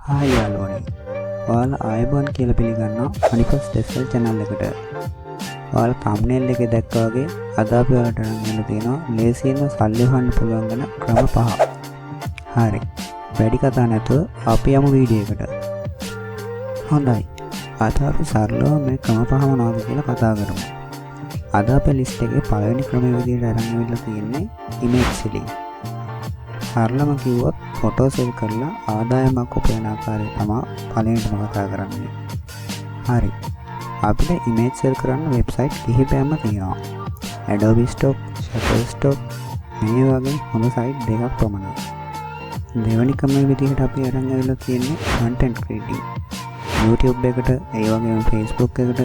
Hi යාළුවනේ. ඔයාලා ආයුබෝවන් කියලා පිළිගන්නවා අනිපස් ටෙස්ටල් channel එකට. ඔයාලා thumbnail එකේ දැක්කා වගේ අද අපි ඔයාලට අරන් තියෙනවා ලේසියෙන්ම සල්ලි හොයන්න පුළුවන් වෙන ක්‍රම 5. හරි. වැඩි කතා නැතුව අපි යමු වීඩියෝ එකට. හොඳයි. අද අපි සරලව මේ ක්‍රම 5 මොනවද කියලා කතා කරමු. අද අපේ ලිස්ට් එකේ පළවෙනි ක්‍රමය විදිහට අරන් ඉවිල්ලා තියෙන්නේ image selling. සරලම කිව්වොත් ෆොටෝ සෙල් කරලා ආදායමක් උපයන ආකාරය තමයි පළවෙනිටම කතා කරන්නේ. හරි. අපිට ඉමේජ් සෙල් කරන්න වෙබ්සයිට් කිහිපයක්ම තියෙනවා. Adobe Stock, Shutterstock මේ වගේ හොඳ සයිට් දෙකක් පමණයි. දෙවෙනි ක්‍රමයේ විදිහට අපි අරන් ආවිල්ලා තියෙන්නේ content creating. YouTube එකට ඒ වගේම Facebook එකට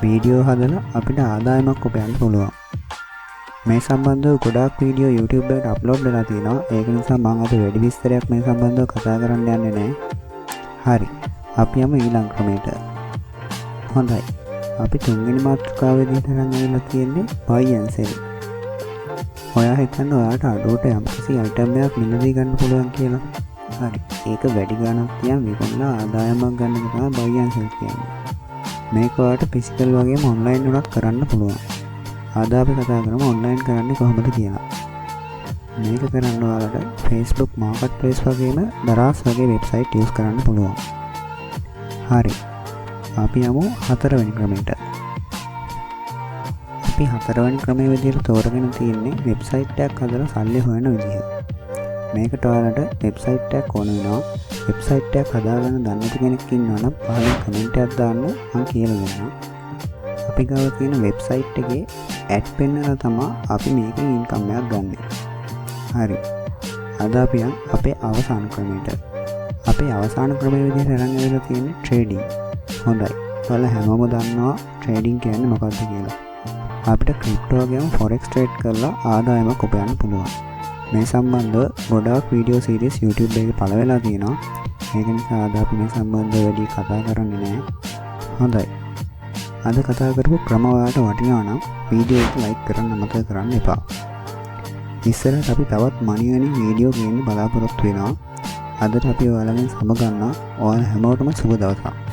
වීඩියෝ හදලා අපිට ආදායමක් උපයන්න පුළුවන්. මේ සම්බන්ධව ගොඩාක් වීඩියෝ YouTube එකට අප්ලෝඩ් වෙලා තියෙනවා. ඒක නිසා මම අද වැඩි විස්තරයක් මේ සම්බන්ධව කතා කරන්න යන්නේ නැහැ. හරි. අපි යමු ඊළඟ ක්‍රමයට. හොඳයි. අපි තුන්වෙනි මාතෘකාව විදිහට අරන් ආවිල්ලා තියෙන්නේ buy and sell. ඔයා හිතන්න ඔයාට අඩුවට යම්කිසි item එකක් මිලදී ගන්න පුළුවන් කියලා. හරි. ඒක වැඩි ගණනක් තියන් විකුණලා ආදායමක් ගන්න එක තමයි buy and sell කියන්නේ. මේක ඔයාට physical වගේම online උනත් කරන්න පුළුවන්. අද අපි කතා කරමු online කරන්නේ කොහොමද කියලා. මේක කරන්න ඔයාලට Facebook Marketplace වගේම දරාස් වගේ වෙබ්සයිට් යූස් කරන්න පුළුවන්. හරි. අපි යමු හතරවෙනි ක්‍රමයට. අපි හතරවෙනි ක්‍රමයේ විදිහට තෝරගෙන තියෙන්නේ වෙබ්සයිට් එකක් හදලා සල්ලි හොයන විදිහ. මේකට ඔයාලට වෙබ්සයිට් එකක් ඕන වෙනවා. වෙබ්සයිට් එකක් හදාගන්න දන්නේ නැති කෙනෙක් ඉන්නවා නම් පහලින් කමෙන්ට් එකක් දාන්න මම කියලා දෙන්නම්. අපි ගාව තියෙන වෙබ්සයිට් එකේ ඇඩ් පෙන්නලා තමයි අපි මේකෙන් ඉන්කම් එකක් ගන්න. හරි. අද අපි අපේ අවසාන ක්‍රමයට. අපේ අවසාන ක්‍රමයේ විදිහට අරන් ආවිල්ලා තියෙන්නේ ට්‍රේඩින්. හොඳයි. ඔයාලා හැමෝම දන්නවා ට්‍රේඩින් කියන්නේ මොකක්ද කියලා. අපිට ක්‍රිප්ටෝ වගේම ෆොරෙක්ස් ට්‍රේඩ් කරලා ආදායමක් උපයන්න පුළුවන්. මේ සම්බන්ධව ගොඩාක් වීඩියෝ සීරීස් YouTube එකේ පළ වෙලා තියෙනවා. ඒක නිසා අද අපි මේ සම්බන්ධව වැඩි කතා කරන්නේ නැහැ. හොඳයි. අද කතා කරපු ක්‍රම ඔයාලට වටිනවා නම් වීඩියෝ එක ලයික් කරන්න අමතක කරන්න එපා. ඉස්සරහට අපි තවත් money earning වීඩියෝ ගේන්න බලාපොරොත්තු වෙනවා. අදට අපි ඔයාලගෙන් සමු ගන්නවා. ඔයාලා හැමෝටම සුබ දවසක්.